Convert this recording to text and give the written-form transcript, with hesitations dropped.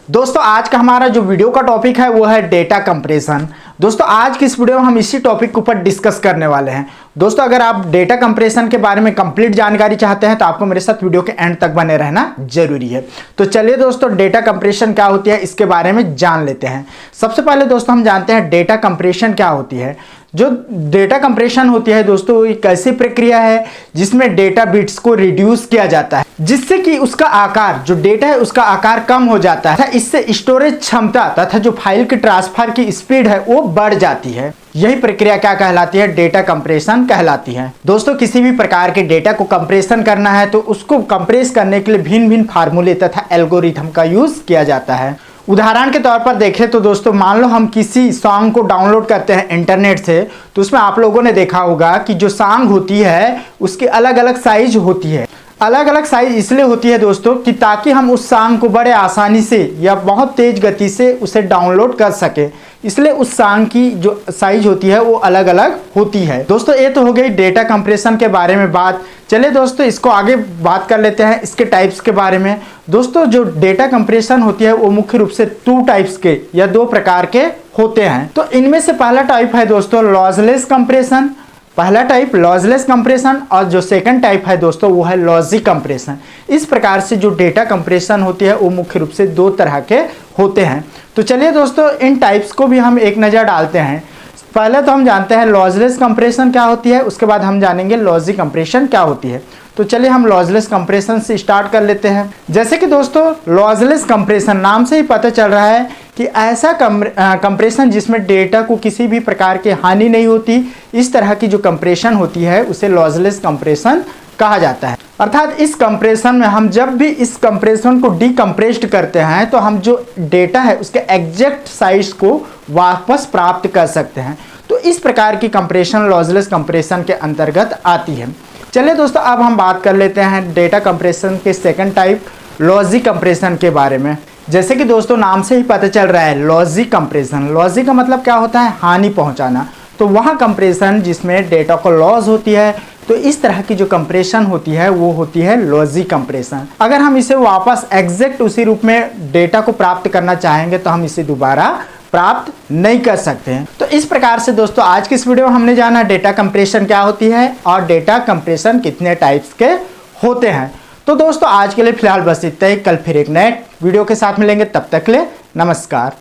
दोस्तों आज का हमारा जो वीडियो का टॉपिक है वो है डेटा कंप्रेशन। दोस्तों आज की इस वीडियो में हम इसी टॉपिक के ऊपर डिस्कस करने वाले हैं। दोस्तों अगर आप डेटा कंप्रेशन के बारे में कंप्लीट जानकारी चाहते हैं तो आपको मेरे साथ वीडियो के एंड तक बने रहना जरूरी है। तो चलिए दोस्तों डेटा कंप्रेशन क्या होती है इसके बारे में जान लेते हैं। सबसे पहले दोस्तों हम जानते हैं डेटा कंप्रेशन क्या होती है। जो डेटा कंप्रेशन होती है दोस्तों एक ऐसी प्रक्रिया है जिसमें डेटा बिट्स को रिड्यूस किया जाता है जिससे कि उसका आकार जो डेटा है उसका आकार कम हो जाता है। इससे स्टोरेज क्षमता तथा जो फाइल की ट्रांसफर की स्पीड है वो बढ़ जाती है। यही प्रक्रिया क्या कहलाती है? डेटा कंप्रेशन कहलाती है। दोस्तों किसी भी प्रकार के डेटा को कंप्रेशन करना है तो उसको कंप्रेस करने के लिए भिन्न भिन्न फार्मूले तथा एल्गोरिथम का यूज किया जाता है। उदाहरण के तौर पर देखें तो दोस्तों मान लो हम किसी सॉन्ग को डाउनलोड करते हैं इंटरनेट से, तो उसमें आप लोगों ने देखा होगा कि जो सॉन्ग होती है उसकी अलग अलग साइज होती है। अलग अलग साइज इसलिए होती है दोस्तों कि ताकि हम उस सॉन्ग को बड़े आसानी से या बहुत तेज गति से उसे डाउनलोड कर सके, इसलिए उस सॉन्ग की जो साइज होती है वो अलग अलग होती है। दोस्तों ये तो हो गई डेटा कंप्रेशन के बारे में बात। चलिए दोस्तों इसको आगे बात कर लेते हैं इसके टाइप्स के बारे में। दोस्तों जो डेटा कंप्रेशन होती है वो मुख्य रूप से दो टाइप्स के या दो प्रकार के होते हैं। तो इनमें से पहला टाइप है दोस्तों लॉसलेस कंप्रेशन। पहला टाइप लॉसलेस कंप्रेशन और जो सेकंड टाइप है दोस्तों वो है लॉसी कंप्रेशन। इस प्रकार से जो डेटा कंप्रेशन होती है वो मुख्य रूप से दो तरह के होते हैं। तो चलिए दोस्तों इन टाइप्स को भी हम एक नज़र डालते हैं। पहले तो हम जानते हैं लॉसलेस कंप्रेशन क्या होती है, उसके बाद हम जानेंगे लॉसी कंप्रेशन क्या होती है। तो चलिए हम लॉसलेस कंप्रेशन से स्टार्ट कर लेते हैं। जैसे कि दोस्तों लॉसलेस कंप्रेशन नाम से ही पता चल रहा है कि ऐसा कंप्रेशन जिसमें डेटा को किसी भी प्रकार की हानि नहीं होती, इस तरह की जो कंप्रेशन होती है उसे लॉसलेस कंप्रेशन कहा जाता है। अर्थात इस कंप्रेशन में हम जब भी इस कंप्रेशन को डीकंप्रेस्ड करते हैं तो हम जो डेटा है उसके एग्जैक्ट साइज को वापस प्राप्त कर सकते हैं। तो इस प्रकार की कंप्रेशन लॉसलेस कंप्रेशन के अंतर्गत आती है। चलिए दोस्तों अब हम बात कर लेते हैं डेटा कंप्रेशन के सेकंड टाइप लॉसी कंप्रेशन के बारे में। जैसे कि दोस्तों नाम से ही पता चल रहा है लॉसी कंप्रेशन। लॉसी का मतलब क्या होता है? हानि पहुंचाना। तो वहाँ कंप्रेशन जिसमें डेटा को लॉस होती है, तो इस तरह की जो कंप्रेशन होती है वो होती है लॉसी कंप्रेशन। अगर हम इसे वापस एग्जैक्ट उसी रूप में डेटा को प्राप्त करना चाहेंगे तो हम इसे दोबारा प्राप्त नहीं कर सकते हैं। तो इस प्रकार से दोस्तों आज की इस वीडियो में हमने जाना डेटा कंप्रेशन क्या होती है और डेटा कंप्रेशन कितने टाइप्स के होते हैं। तो दोस्तों आज के लिए फिलहाल बस इतना ही। कल फिर एक नए वीडियो के साथ मिलेंगे, तब तक के लिए नमस्कार।